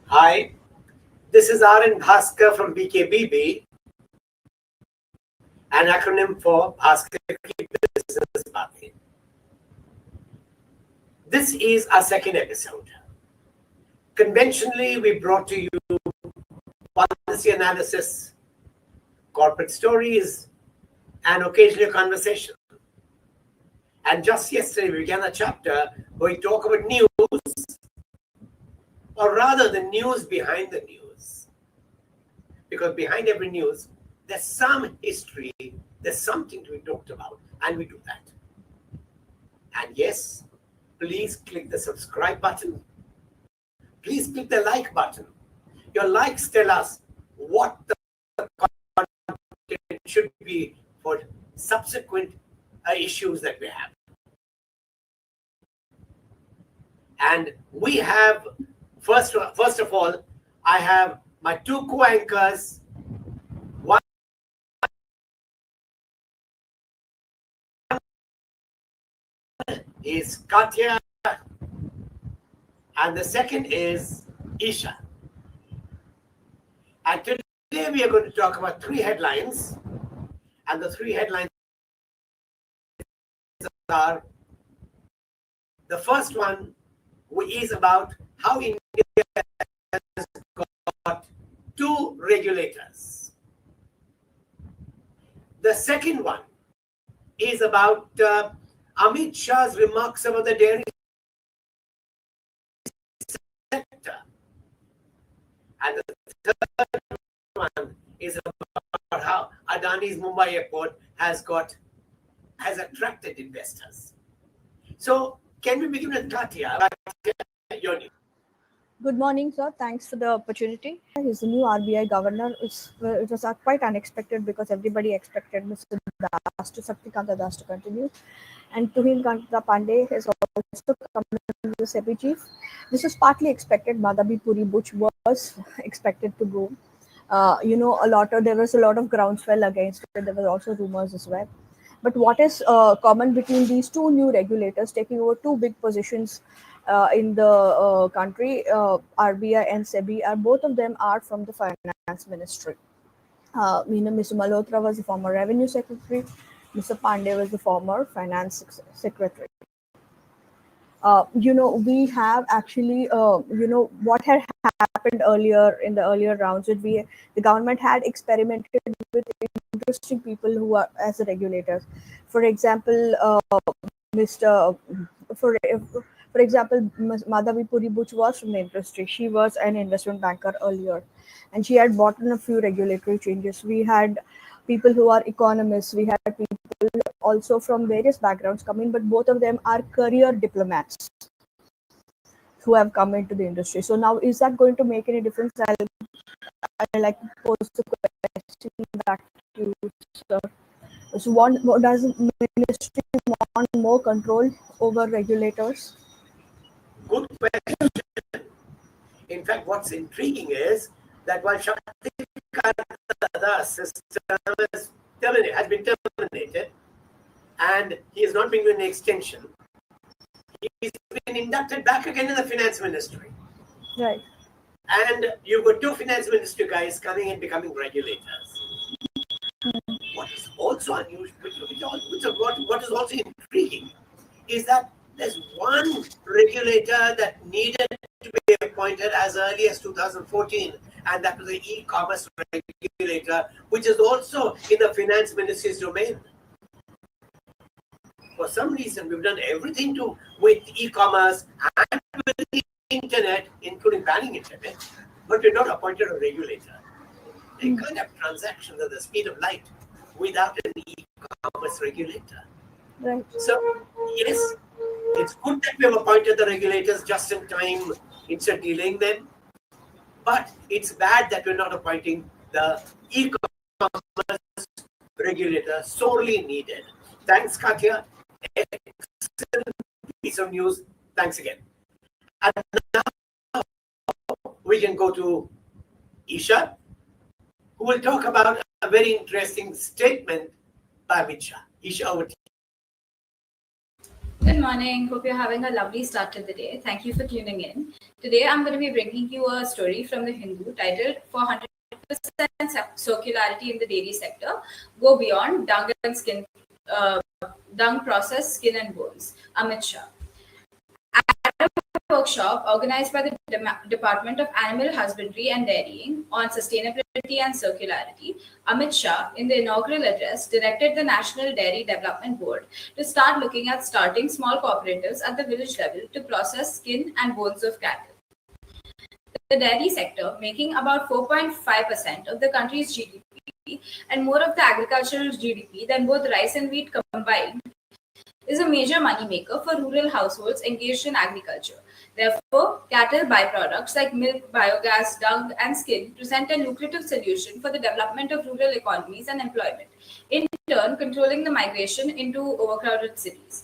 Hi, this is RN Bhaskar from BKBB, an acronym for Bhaskar Ki Business Batein. This is our second episode. Conventionally, we brought to you policy analysis, corporate stories, and occasionally a conversation. And just yesterday, we began a chapter where we talk about news, or rather the news behind the news. Because behind every news, there's some history, there's something to be talked about, and we do that. And yes, please click the subscribe button. Please click the like button. Your likes tell us what the content should be for subsequent issues that we have. And we have, first of all, I have my two co-anchors. One is Katya, and the second is Isha. And today we are going to talk about three headlines. And the three headlines are, the first one is about how India has got two regulators. The second one is about Amit Shah's remarks about the dairy sector. And the third one is about how Adani's Mumbai airport has attracted investors. So, can we begin with Katya? Good morning, sir. Thanks for the opportunity. He's the new RBI governor. It was quite unexpected because everybody expected Mr. Shaktikanta Das to continue. And Tuhin Kanta Pandey has also come in the SEBI chief. This was partly expected. Madhabi Puri Butch was expected to go. There was a lot of groundswell against it. There were also rumors as well. But what is common between these two new regulators taking over two big positions in the country, RBI and SEBI, both of them are from the finance ministry. Mr. Malhotra was the former revenue secretary. Mr. Pandey was the former finance secretary. We have actually, what had happened earlier in the earlier rounds, the government had experimented with interesting people who are as the regulators. For example, for example, Madhavi Puri Butch was from the industry. She was an investment banker earlier, and she had brought in a few regulatory changes. We had people who are economists. We had people also from various backgrounds coming, but both of them are career diplomats who have come into the industry. So now, is that going to make any difference? I like to pose the question back to you, sir. So what does the ministry want more control over regulators? Good question. In fact, what's intriguing is that while Shaktikanta Das has been terminated, and he has not been given an extension, he's been inducted back again in the finance ministry. Right. And you've got two finance ministry guys coming and becoming regulators. What is also unusual, what is also intriguing, is that there's one regulator that needed to be appointed as early as 2014, and that was the e-commerce regulator, which is also in the finance ministry's domain. For some reason, we've done everything with e-commerce and with the internet, including banning internet, but we're not appointed a regulator. You can't have transactions at the speed of light without an e-commerce regulator. Right. So, yes, it's good that we have appointed the regulators just in time instead of delaying them, but it's bad that we're not appointing the e-commerce regulator sorely needed. Thanks, Katya. Excellent piece of news. Thanks again. And now we can go to Isha, who will talk about a very interesting statement by Amit Shah. Isha, over to you. Good morning. Hope you're having a lovely start to the day. Thank you for tuning in. Today, I'm going to be bringing you a story from the Hindu titled "For 100% Circularity in the Dairy Sector, Go Beyond Dung and Skin, Dung Process, Skin and Bones." Amit Shah. Workshop organized by the Department of Animal Husbandry and Dairying on sustainability and circularity, Amit Shah, in the inaugural address, directed the National Dairy Development Board to start looking at starting small cooperatives at the village level to process skin and bones of cattle. The dairy sector, making about 4.5% of the country's GDP and more of the agricultural GDP than both rice and wheat combined, is a major moneymaker for rural households engaged in agriculture. Therefore, cattle byproducts like milk, biogas, dung, and skin present a lucrative solution for the development of rural economies and employment, in turn controlling the migration into overcrowded cities.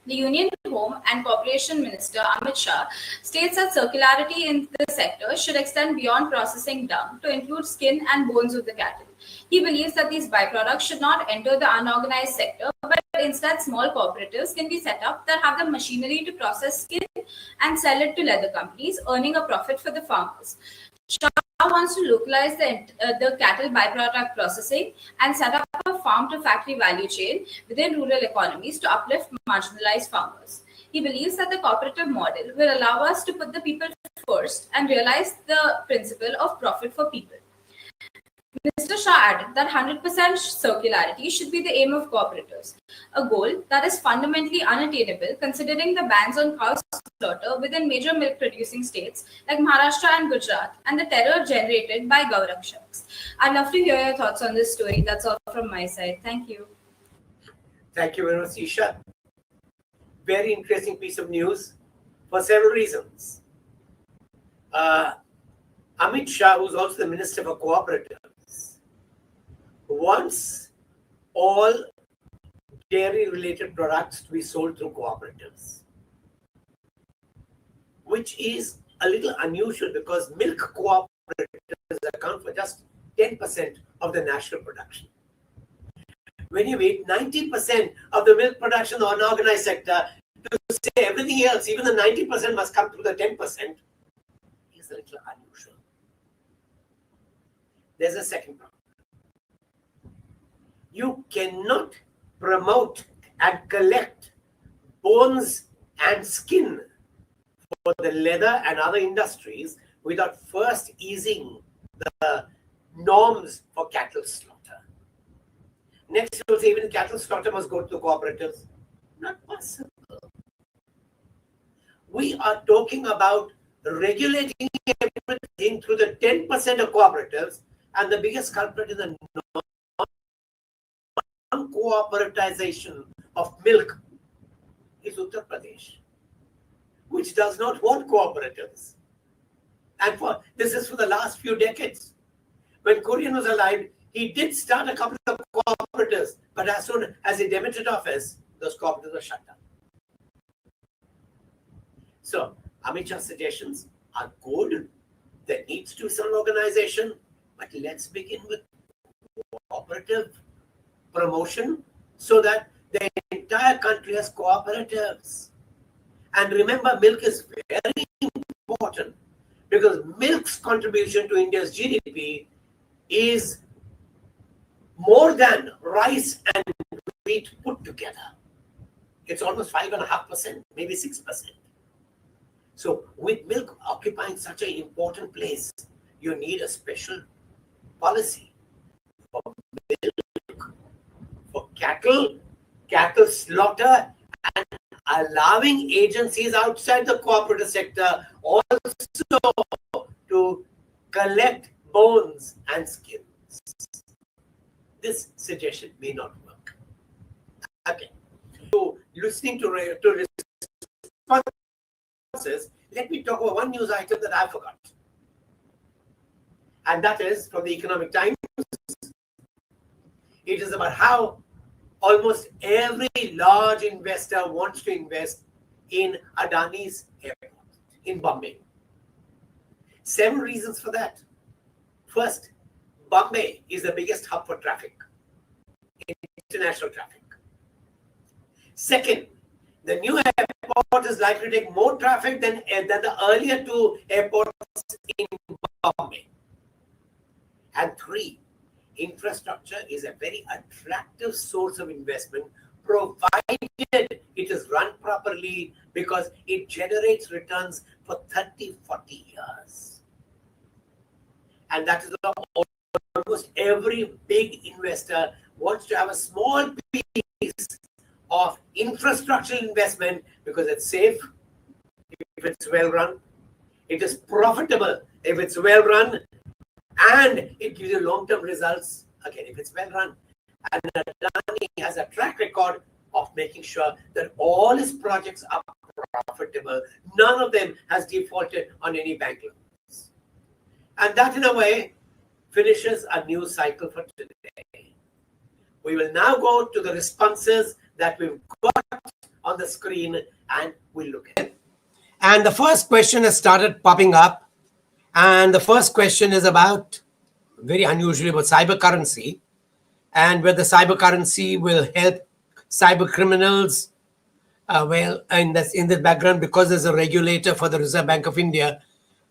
The Union Home and Corporation Minister Amit Shah states that circularity in the sector should extend beyond processing dung to include skin and bones of the cattle. He believes that these byproducts should not enter the unorganized sector, but instead small cooperatives can be set up that have the machinery to process skin and sell it to leather companies, earning a profit for the farmers. Shah wants to localize the cattle byproduct processing and set up a farm-to-factory value chain within rural economies to uplift marginalized farmers. He believes that the cooperative model will allow us to put the people first and realize the principle of profit for people. Mr. Shah added that 100% circularity should be the aim of cooperatives, a goal that is fundamentally unattainable considering the bans on cow slaughter within major milk-producing states like Maharashtra and Gujarat and the terror generated by Gaurakshaks. I'd love to hear your thoughts on this story. That's all from my side. Thank you. Thank you very much, Isha. Very interesting piece of news for several reasons. Amit Shah, who's also the Minister for Cooperatives, wants all dairy-related products to be sold through cooperatives, which is a little unusual because milk cooperatives account for just 10% of the national production. When you wait 90% of the milk production in the unorganized sector, to say everything else, even the 90% must come through the 10%, is a little unusual. There's a second problem. You cannot promote and collect bones and skin for the leather and other industries without first easing the norms for cattle slaughter. Next, you'll say even cattle slaughter must go to cooperatives. Not possible. We are talking about regulating everything through the 10% of cooperatives, and the biggest culprit is the non-cooperativization of milk is Uttar Pradesh, which does not want cooperatives. And this is for the last few decades. When Kurian was alive, he did start a couple of cooperatives, but as soon as he demitted office, those cooperatives were shut down. So, Amit Shah's suggestions are good. There needs to be some organization, but let's begin with cooperative promotion so that the entire country has cooperatives. And remember, milk is very important because milk's contribution to India's GDP is more than rice and wheat put together. It's almost 5.5%, maybe 6%. So with milk occupying such an important place, you need a special policy for milk, for cattle slaughter, and allowing agencies outside the cooperative sector also to collect bones and skins. This suggestion may not work. Okay. So listening to responses, let me talk about one news item that I forgot. And that is from the Economic Times. It is about how almost every large investor wants to invest in Adani's airport in Bombay. 7 reasons for that. First, Bombay is the biggest hub for traffic, international traffic. Second, The new airport is likely to take more traffic than the earlier two airports in Bombay. And 3, infrastructure is a very attractive source of investment provided it is run properly, because it generates returns for 30, 40 years. And that is almost every big investor wants to have a small piece of infrastructural investment, because it's safe if it's well run, it is profitable if it's well run, and it gives you long-term results again if it's well run. And Adani has a track record of making sure that all his projects are profitable. None of them has defaulted on any bank loans. And that, in a way, finishes a news cycle for today. We will now go to the responses that we've got on the screen, and we'll look at it. And the first question has started popping up. And the first question is about, very unusually, about cyber currency, and whether cyber currency will help cyber criminals. Well, and that's in the background, because there's a regulator for the Reserve Bank of India.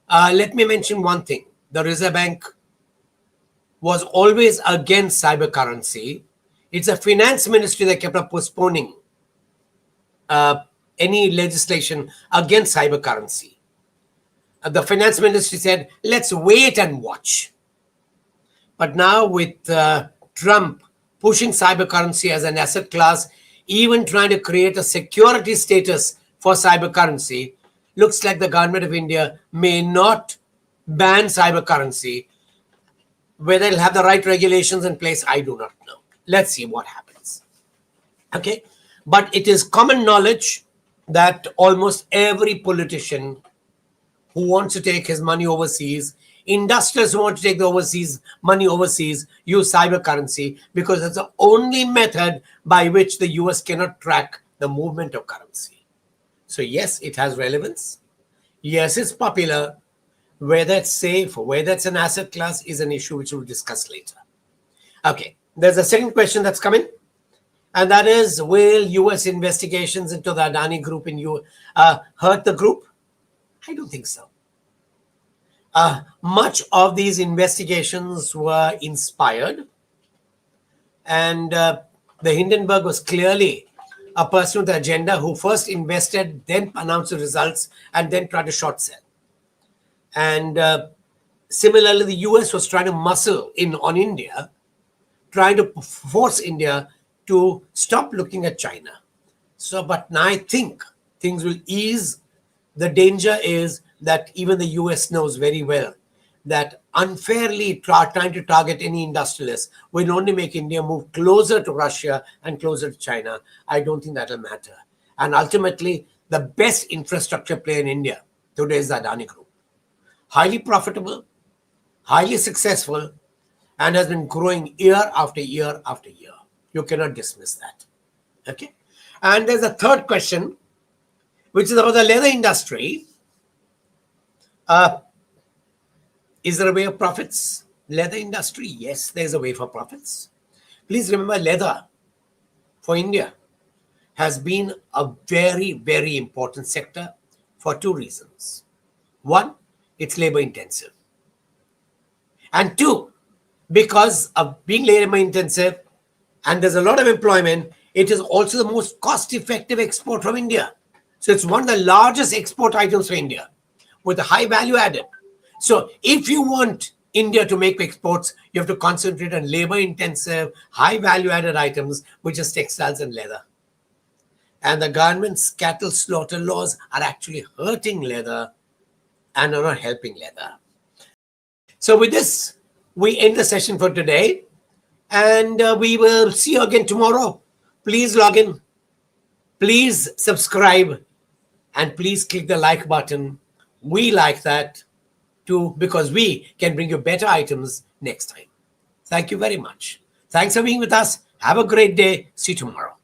Let me mention one thing. The Reserve Bank was always against cyber currency. It's a finance ministry that kept on postponing any legislation against cyber currency. The finance ministry said, let's wait and watch. But now with Trump pushing cyber currency as an asset class, even trying to create a security status for cyber currency, looks like the government of India may not ban cyber currency. Whether it'll have the right regulations in place, I do not know. Let's see what happens. Okay. But it is common knowledge that almost every politician who wants to take his money overseas, industrialists who want to take the money overseas, use cyber currency, because it's the only method by which the US cannot track the movement of currency. So yes, it has relevance. Yes, it's popular. Whether it's safe, whether it's an asset class, is an issue which we'll discuss later. Okay, there's a second question that's coming. And that is, will US investigations into the Adani group hurt the group? I don't think so. Much of these investigations were inspired. And the Hindenburg was clearly a person with an agenda who first invested, then announced the results, and then tried to short sell. And similarly, the US was trying to muscle in on India, trying to force India to stop looking at China. So, but now I think things will ease. The danger is that even the US knows very well that unfairly trying to target any industrialist will only make India move closer to Russia and closer to China. I don't think that'll matter. And ultimately, the best infrastructure player in India today is the Adani Group. Highly profitable, highly successful, and has been growing year after year after year. You cannot dismiss that. Okay. And there's a third question, which is about the leather industry. Is there a way of profits? Leather industry, yes, there's a way for profits. Please remember, leather for India has been a very, very important sector for two reasons. One, it's labor intensive. And two, because of being labor intensive and there's a lot of employment, it is also the most cost-effective export from India. So it's one of the largest export items for India with a high value added. So if you want India to make exports, you have to concentrate on labor-intensive, high value-added items, which is textiles and leather. And the government's cattle slaughter laws are actually hurting leather and are not helping leather. So with this, we end the session for today. And we will see you again tomorrow. Please log in. Please subscribe. And please click the like button. We like that too, because we can bring you better items next time. Thank you very much. Thanks for being with us. Have a great day. See you tomorrow.